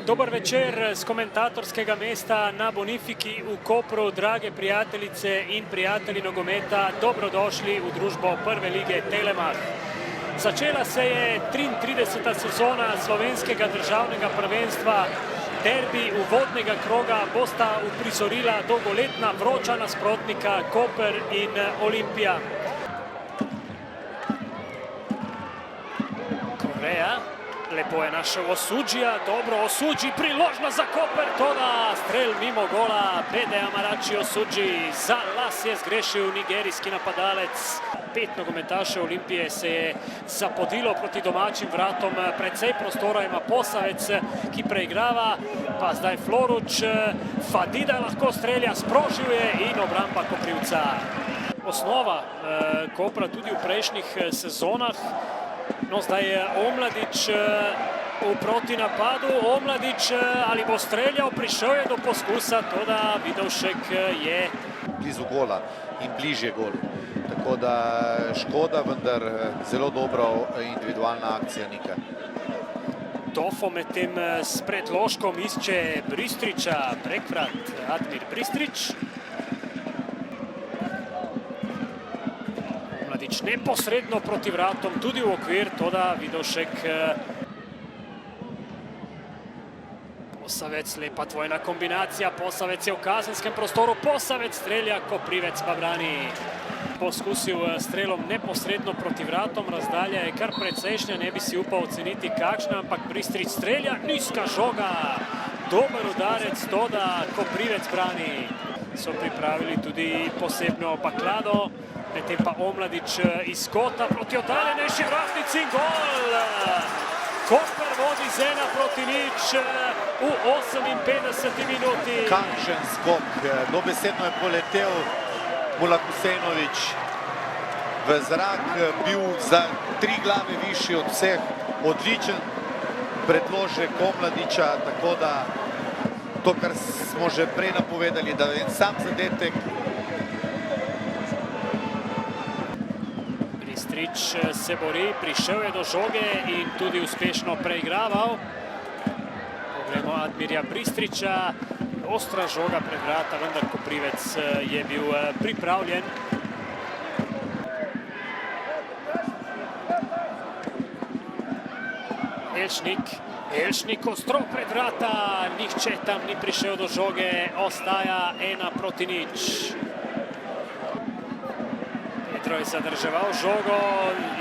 Dober večer z komentatorskega mesta na Bonifiki v Kopru, drage prijateljice in prijatelji nogometa, dobrodošli v družbo Prve lige Telemach. Začela se je 33. sezona slovenskega državnega prvenstva. Derbi uvodnega kroga bosta uprizorila dolgoletna vroča nasprotnika Koper in Olimpija. Koreja. Lepo je našel Osudžija, dobro Osudži, priložnost za Koper, toda strel mimo gola, Bede Amarači Osudži, za las je zgrešil nigerijski napadalec. 5 nogometašev Olimpije se je zapodilo proti domačim vratom, precej prostora ima Posavec, ki preigrava, pa zdaj Floruč, Fadida lahko strelja, sprožil je in obramba Koprivca. Osnova Kopra tudi v prejšnjih sezonah. No, zdaj je Omladič v protinapadu. Omladič ali bo streljal, prišel je do poskusa, toda Vidovšek je blizu gola in bližje golu. Tako da škoda, vendar zelo dobra individualna akcija Nika. Tofo medtem s predložkom išče Bristriča, prekvrat Admir Bristrič. Neposredno proti vratom, tudi v okvir, toda Vidovšek. Posavec, lepa dvojna kombinacija, Posavec je v kazenskem prostoru, Posavec strelja, Koprivec pa brani. Poskusil strelom neposredno proti vratom, razdalja je kar precejšnja, ne bi si upal oceniti kakšna, ampak Bristrič strelja, nizka žoga, dober udarec, toda Koprivec brani. So pripravili tudi posebno baklado. Medtem pa Omladič iz kota proti oddaljenejši vratnici in gol! Koper vodi z 1:0 v 58. minuti. Kakšen skok, dobesedno je poletel Mulakusenovič v zrak, bil za 3 glave višji od vseh, odličen predložek Omladiča, tako da to, kar smo že prej napovedali, da je sam zadetek. Bristrič se bori, prišel je do žoge in tudi uspešno preigraval. Poglejmo Admirja Bristriča, ostra žoga pred vrata, vendar Koprivec je bil pripravljen. Elšnik ostro pred vrata, nihče tam ni prišel do žoge, ostaja 1:0. Petro je zadrževal žogo,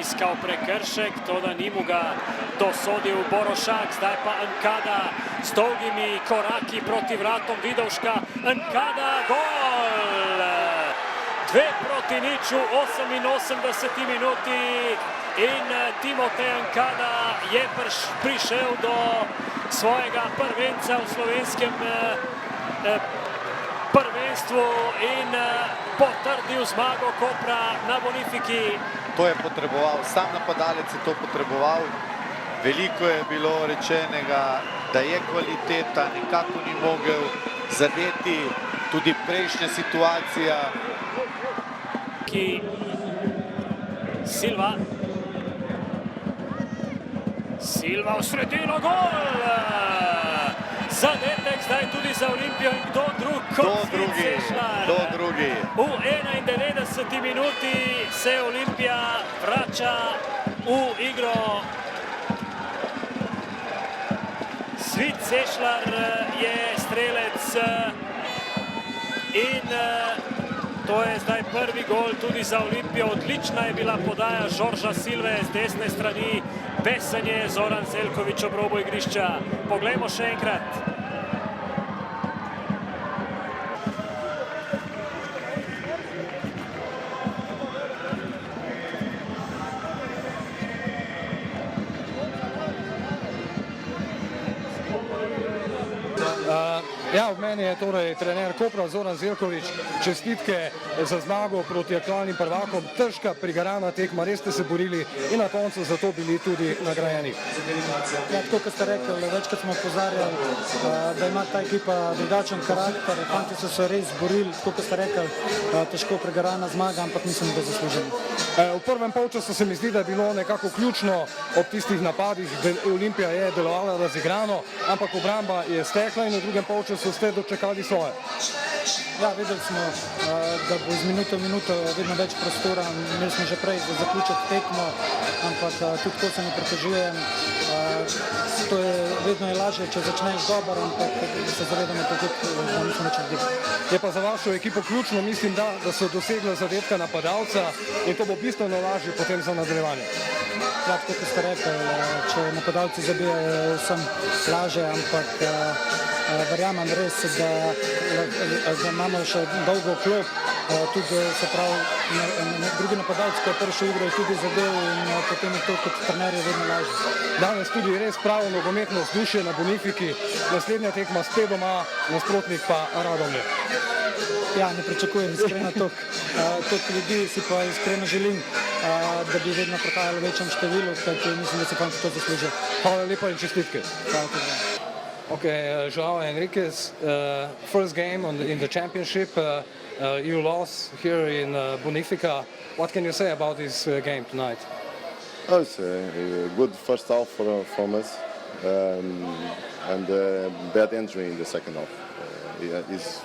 iskal prekršek, toda ni mu ga dosodil Borošak, zdaj pa Nkada s dolgimi koraki proti vratom Vidovška. Nkada, gol! 2:0 v 88. minuti in Timotej Nkada je prišel do svojega prvenca v slovenskem prvenstvu in potrdil zmago Kopra na Bonifiki. To je potreboval, sam napadalec je to potreboval. Veliko je bilo rečenega, da je kvaliteta, nekako ni mogel zadeti, tudi prejšnja situacija. Silva v sredino, gol! Zadetek zdaj tudi za Olimpijo in kdo drug kot Sešljar. V 91. minuti se Olimpija vrača v igro. Svit Sešljar je strelec in to je zdaj prvi gol tudi za Olimpijo. Odlična je bila podaja Žorža Silve z desne strani. Besen je Zoran Zeljković ob robu igrišča. Poglejmo še enkrat. Ja, v meni je torej trener Kopra Zoran Zeljković. Čestitke za zmago proti aktualnim prvakom. Težka, prigarana tekma, res ste se borili in na koncu zato bili tudi nagrajeni. Ja, tako kot ste rekli, večkrat smo opozarjali, da ima ta ekipa drugačen karakter. Fanti so se res borili, tako kot ste rekli, težko prigarana zmaga, ampak mislim, da zasluženi. V prvem polčasu se mi zdi, da je bilo nekako ključno ob tistih napadih, da Olimpija je delovala razigrano, ampak obramba je stekla in v drugem polčasu ste dočekali svoje. Ja, videli smo, da bo iz minuto v minuto vedno več prostora. Imeli smo že prej za zaključiti tekmo, ampak tudi ko se ne pritožujem, to je vedno lažje, če začneš dobro, ampak se zavedamo tudi, da nismo več odbili. Je pa za vašo ekipo ključno, mislim, da so dosegli zadetka napadalca in to bo bistveno lažje potem za nadaljevanje. Ja, tako kot ste rekli, če napadalci zabijajo, vsem lažje, ampak verjamem res, da imamo še dolgo klop, tudi se pravi, drugi napadalci, ko je prvi igro, je tudi zadev in potem je to kot trenerje vedno lažje. Danes tudi res pravo nogometno vzdušje na Bonifiki, naslednja tekma spet doma, nasprotnik pa Radomlje. Ja, ne pričakujem iskreno toliko ljudi, si pa iskreno želim, da bi vedno prihajalo v večjem številu, kajti mislim, da se fanti to zaslužijo. Hvala lepa in čestitke. Hvala tudi. Okay, João Henriquez, first game in the championship, you lost here in Bonifica. What can you say about this game tonight? Oh, it's a good first half from us, and bad entry in the second half. It's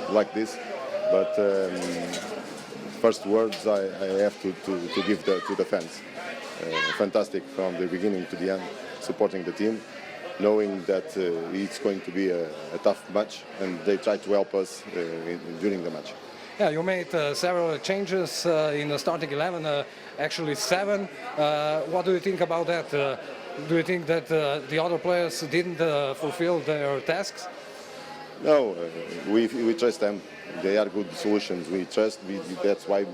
like this, but first words I have to give to the fans. Fantastic from the beginning to the end, supporting the team, knowing that it's going to be a tough match, and they try to help us during the match. Yeah, you made several changes in the starting 11, actually 7. What do you think about that? Do you think that the other players didn't fulfill their tasks? No, we trust them. They are good solutions. We trust. That's why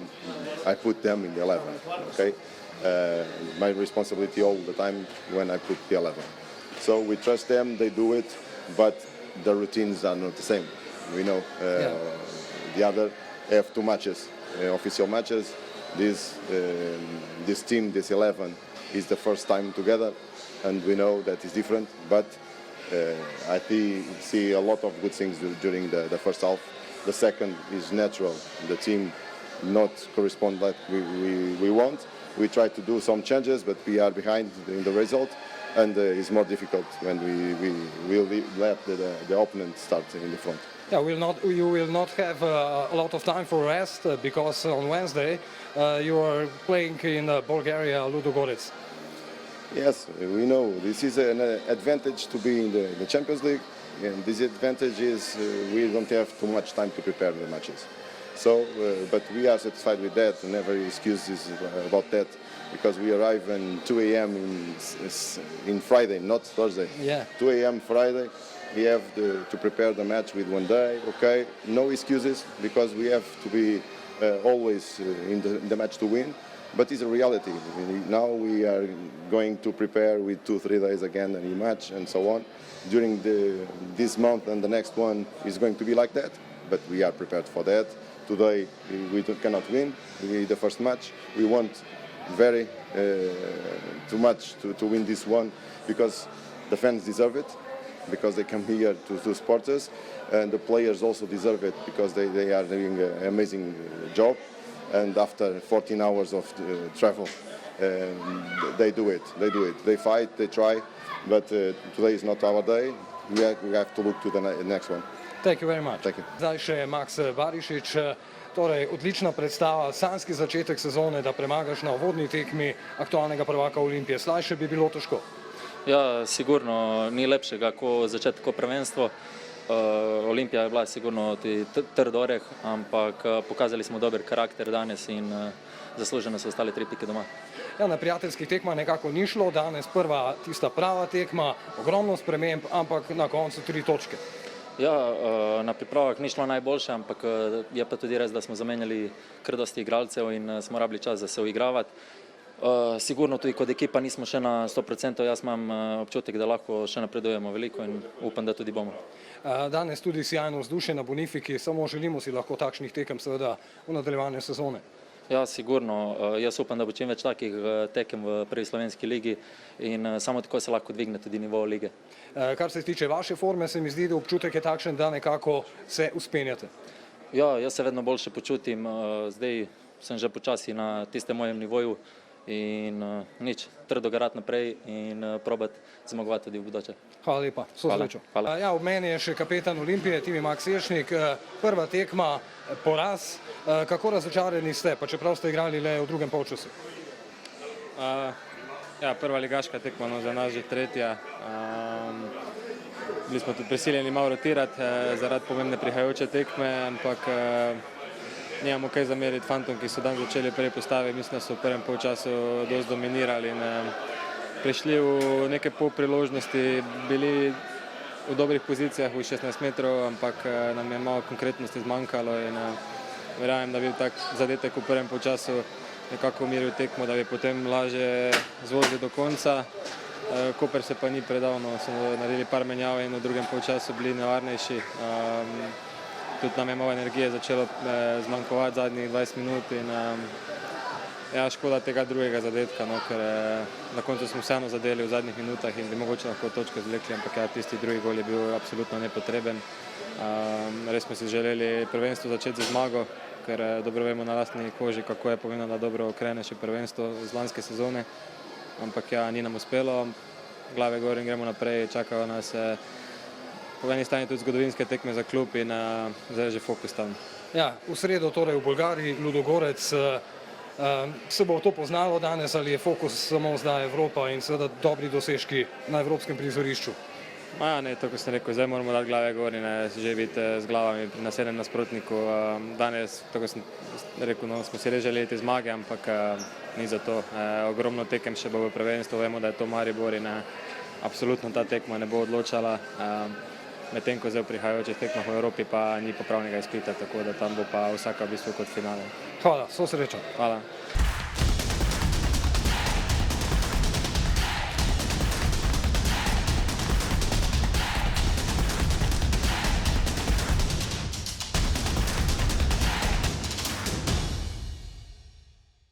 I put them in the 11. Okay, my responsibility all the time when I put the 11. So we trust them. They do it, but the routines are not the same. We know the other have 2 matches, official matches. This team, this 11, is the first time together, and we know that is different. But I see a lot of good things during the first half. The second is natural. The team not correspond like we want. We try to do some changes, but we are behind in the result, and it's more difficult when we will let the opponent start in the front. Yeah, you will not have a lot of time for rest because on Wednesday you are playing in Bulgaria, Ludogorets. Yes, we know this is an advantage to be in the Champions League, and this advantage is we don't have too much time to prepare the matches. So, but we are satisfied with that, and never excuses about that, because we arrive at 2 a.m. in Friday, not Thursday. Yeah. 2 a.m. Friday, we have to prepare the match with 1 day. Okay, no excuses, because we have to be always in the match to win. But it's a reality. Now we are going to prepare with 2-3 days again a new match and so on. During this month and the next one is going to be like that, but we are prepared for that. Today we cannot win the first match. We want very too much to win this one, because the fans deserve it, because they come here to support us, and the players also deserve it, because they are doing an amazing job. And after 14 hours of travel, they do it. They fight, they try, but today is not our day. We have to look to the next one. Thank you very much. Thank you. Zdaj še Max Barišić, torej odlična predstava, sanjski začetek sezone, da premagaš na uvodni tekmi aktualnega prvaka Olimpije. Slajše bi bilo težko. Ja, sigurno ni lepšega kot začetko prvenstvo. Olimpija je bila sigurno trd oreh, ampak pokazali smo dober karakter danes in zasluženo so ostale 3 pike doma. Ja, na prijateljskih tekmah nekako ni šlo, danes prva tista prava tekma, ogromno sprememb, ampak na koncu 3 točke. Ja, na pripravah ni šlo najboljše, ampak je pa tudi res, da smo zamenjali kar dosti igralcev in smo rabili čas za se uigravati. Sigurno tudi kot ekipa nismo še na 100%, jaz imam občutek, da lahko še napredujemo veliko in upam, da tudi bomo. Danes tudi sjajno vzdušje na Bonifiki, samo želimo si lahko takšnih tekem seveda v nadaljevanju sezone. Ja, sigurno. Jaz upam, da bo čim več takih tekem v prvi slovenski ligi in samo tako se lahko dvigne tudi nivo lige. Kar se tiče vaše forme, se mi zdi, da občutek je takšen, da nekako se uspenjate. Ja, jaz se vedno boljše počutim, zdaj sem že počasi na tistem mojem nivoju in nič, trdo garati naprej in probati zmagovati tudi v bodoče. Hvala lepa, vso srečo. Hvala. Ja, ob meni je še kapetan Olimpije, Timi Maksešnik. Prva tekma, poraz. Kako razočarani ste, pa čeprav ste igrali le v drugem polčasu? Ja, prva ligaška tekma, no, za nas že tretja. Bili smo tudi prisiljeni malo rotirati zaradi pomembne prihajajoče tekme, ampak nimamo kaj zameriti fantom, ki so dan začeli prej postave. Mislim, da so v prvem polčasu dosti dominirali in prišli v neke pol priložnosti, bili v dobrih pozicijah v 16 metrov, ampak nam je malo konkretnosti zmanjkalo in verjamem, da bi tak zadetek v prvem polčasu nekako umiril tekmo, da bi potem lažje zvozili do konca. Koper se pa ni predal, no, smo naredili par menjav in v drugem polčasu bili nevarnejši. Tudi nam je malo energije začelo zmanjkovati zadnjih 20 minut in ja, škoda tega drugega zadetka, no, ker na koncu smo vseeno zadeli v zadnjih minutah in bi mogoče lahko točko zvlekli, ampak ja, tisti drugi gol je bil absolutno nepotreben. Res smo si želeli prvenstvo začeti z zmago, ker dobro vemo na lastni koži, kako je pomembno, da dobro okreneš prvenstvo z lanske sezone, ampak ja, ni nam uspelo, glave gor in gremo naprej, čakajo nas po eni strani tudi zgodovinske tekme za klub in zdaj je že fokus tam. Ja, v sredo torej v Bolgariji, Ludogorec. Se bo to poznalo danes ali je fokus samo zdaj Evropa in seveda dobri dosežki na evropskem prizorišču? Ja, ne, to, ko sem rekel, zdaj moramo dati glave gor in že biti z glavami pri naslednjem nasprotniku. Danes, to, ko sem rekel, no, smo si res želeli te zmage, ampak ni za to. Ogromno tekem še bo v prvenstvu, vemo, da je to Maribor in absolutno ta tekma ne bo odločala. Medtem ko zdaj v prihajajočih tekmah v Evropi pa ni popravnega izpita, tako da tam bo pa vsaka v bistvu kot finale. Hvala, vso srečo. Hvala.